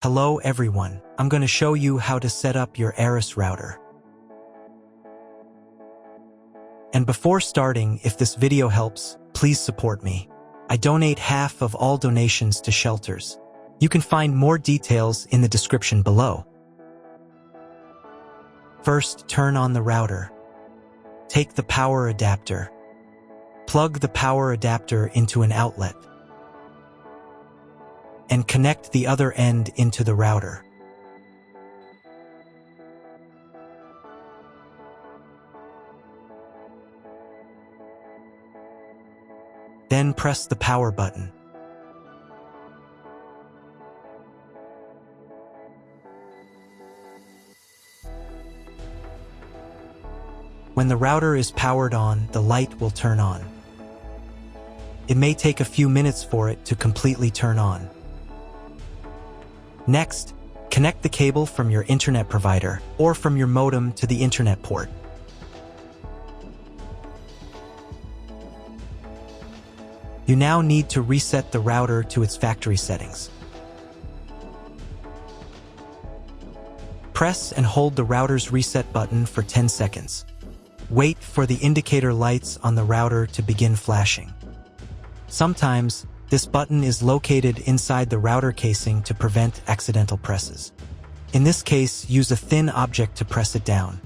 Hello everyone, I'm going to show you how to set up your Arris router. And before starting, if this video helps, please support me. I donate half of all donations to shelters. You can find more details in the description below. First, turn on the router. Take the power adapter. Plug the power adapter into an outlet. And connect the other end into the router. Then press the power button. When the router is powered on, the light will turn on. It may take a few minutes for it to completely turn on. Next, connect the cable from your internet provider or from your modem to the internet port. You now need to reset the router to its factory settings. Press and hold the router's reset button for 10 seconds. Wait for the indicator lights on the router to begin flashing. Sometimes, this button is located inside the router casing to prevent accidental presses. In this case, use a thin object to press it down.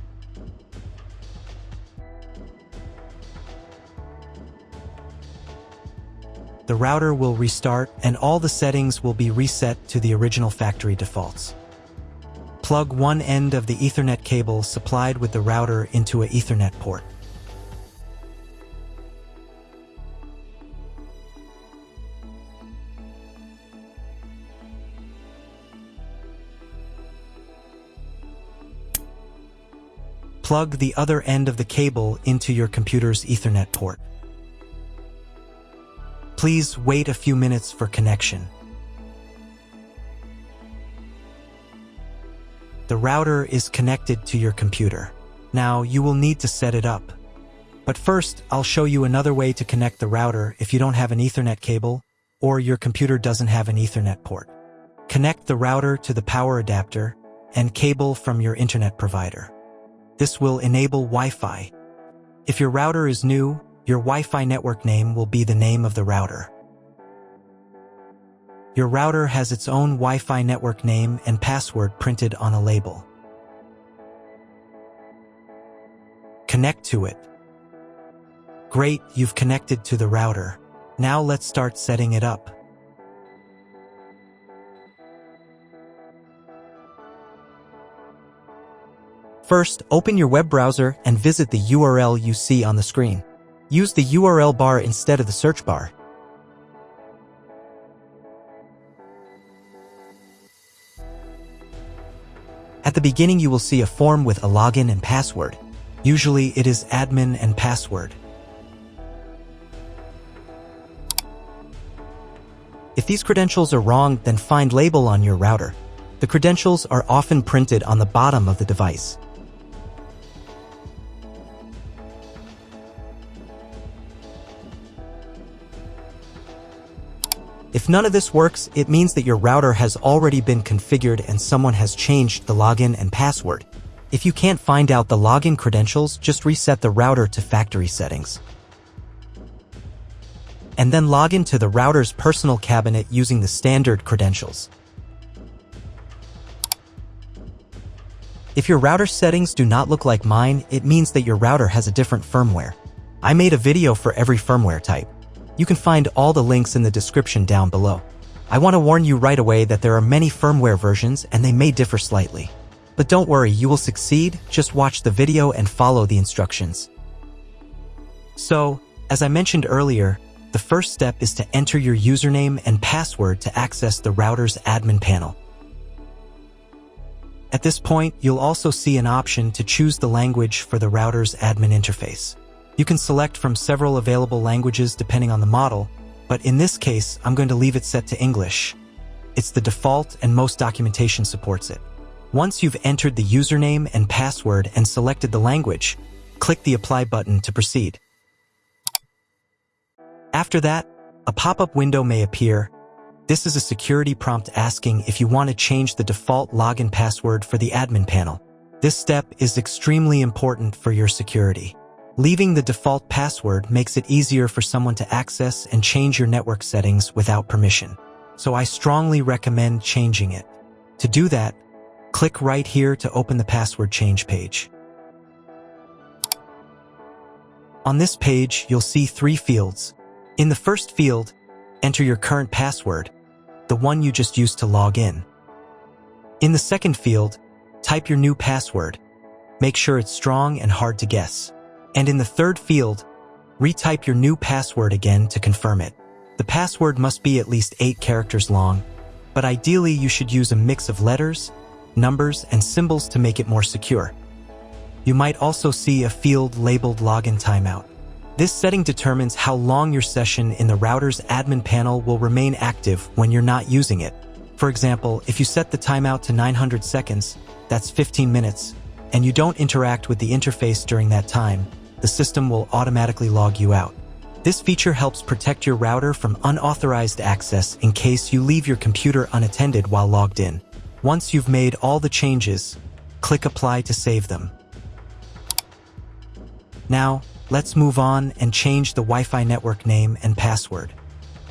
The router will restart and all the settings will be reset to the original factory defaults. Plug one end of the Ethernet cable supplied with the router into an Ethernet port. Plug the other end of the cable into your computer's Ethernet port. Please wait a few minutes for connection. The router is connected to your computer. Now you will need to set it up. But first, I'll show you another way to connect the router if you don't have an Ethernet cable or your computer doesn't have an Ethernet port. Connect the router to the power adapter and cable from your internet provider. This will enable Wi-Fi. If your router is new, your Wi-Fi network name will be the name of the router. Your router has its own Wi-Fi network name and password printed on a label. Connect to it. Great, you've connected to the router. Now let's start setting it up. First, open your web browser and visit the URL you see on the screen. Use the URL bar instead of the search bar. At the beginning, you will see a form with a login and password. Usually, it is admin and password. If these credentials are wrong, then find label on your router. The credentials are often printed on the bottom of the device. If none of this works, it means that your router has already been configured and someone has changed the login and password. If you can't find out the login credentials, just reset the router to factory settings. And then log into the router's personal cabinet using the standard credentials. If your router settings do not look like mine, it means that your router has a different firmware. I made a video for every firmware type. You can find all the links in the description down below. I want to warn you right away that there are many firmware versions and they may differ slightly. But don't worry, you will succeed, just watch the video and follow the instructions. So, as I mentioned earlier, the first step is to enter your username and password to access the router's admin panel. At this point, you'll also see an option to choose the language for the router's admin interface. You can select from several available languages depending on the model, but in this case, I'm going to leave it set to English. It's the default and most documentation supports it. Once you've entered the username and password and selected the language, click the Apply button to proceed. After that, a pop-up window may appear. This is a security prompt asking if you want to change the default login password for the admin panel. This step is extremely important for your security. Leaving the default password makes it easier for someone to access and change your network settings without permission. So I strongly recommend changing it. To do that, click right here to open the password change page. On this page, you'll see 3 fields. In the first field, enter your current password, the one you just used to log in. In the second field, type your new password. Make sure it's strong and hard to guess. And in the third field, retype your new password again to confirm it. The password must be at least 8 characters long, but ideally you should use a mix of letters, numbers, and symbols to make it more secure. You might also see a field labeled Login Timeout. This setting determines how long your session in the router's admin panel will remain active when you're not using it. For example, if you set the timeout to 900 seconds, that's 15 minutes, and you don't interact with the interface during that time, the system will automatically log you out. This feature helps protect your router from unauthorized access in case you leave your computer unattended while logged in. Once you've made all the changes, click Apply to save them. Now, let's move on and change the Wi-Fi network name and password.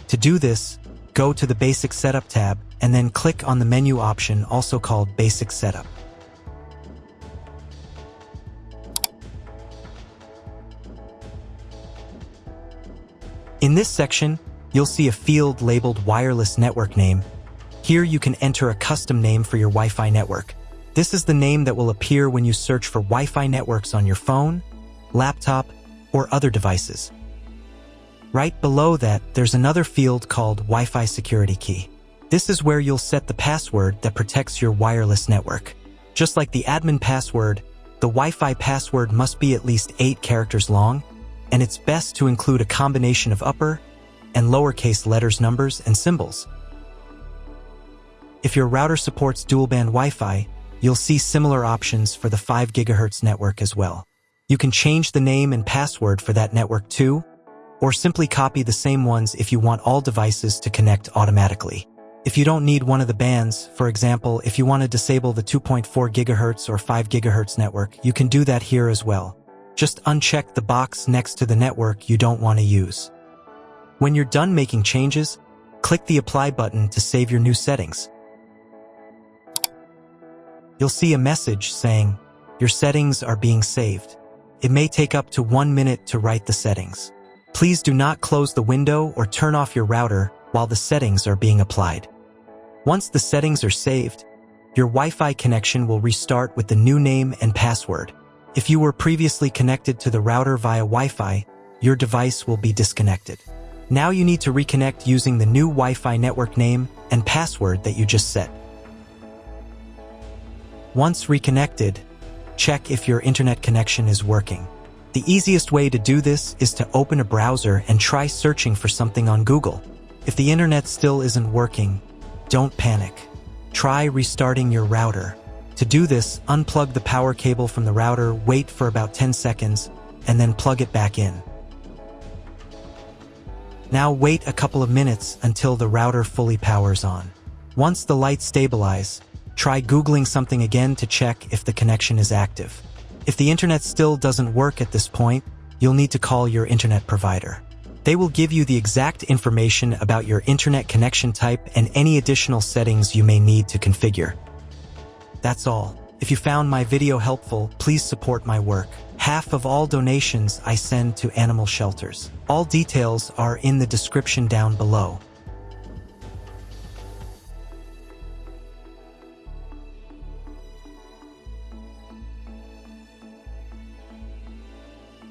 To do this, go to the Basic Setup tab and then click on the menu option also called Basic Setup. In this section, you'll see a field labeled Wireless Network Name. Here you can enter a custom name for your Wi-Fi network. This is the name that will appear when you search for Wi-Fi networks on your phone, laptop, or other devices. Right below that, there's another field called Wi-Fi Security Key. This is where you'll set the password that protects your wireless network. Just like the admin password, the Wi-Fi password must be at least 8 characters long, and it's best to include a combination of upper and lowercase letters, numbers, and symbols. If your router supports dual-band Wi-Fi, you'll see similar options for the 5 GHz network as well. You can change the name and password for that network too, or simply copy the same ones if you want all devices to connect automatically. If you don't need one of the bands, for example, if you want to disable the 2.4 GHz or 5 GHz network, you can do that here as well. Just uncheck the box next to the network you don't want to use. When you're done making changes, click the Apply button to save your new settings. You'll see a message saying, "Your settings are being saved." It may take up to 1 minute to write the settings. Please do not close the window or turn off your router while the settings are being applied. Once the settings are saved, your Wi-Fi connection will restart with the new name and password. If you were previously connected to the router via Wi-Fi, your device will be disconnected. Now you need to reconnect using the new Wi-Fi network name and password that you just set. Once reconnected, check if your internet connection is working. The easiest way to do this is to open a browser and try searching for something on Google. If the internet still isn't working, don't panic. Try restarting your router. To do this, unplug the power cable from the router, wait for about 10 seconds, and then plug it back in. Now wait a couple of minutes until the router fully powers on. Once the lights stabilize, try Googling something again to check if the connection is active. If the internet still doesn't work at this point, you'll need to call your internet provider. They will give you the exact information about your internet connection type and any additional settings you may need to configure. That's all. If you found my video helpful, please support my work. Half of all donations I send to animal shelters. All details are in the description down below.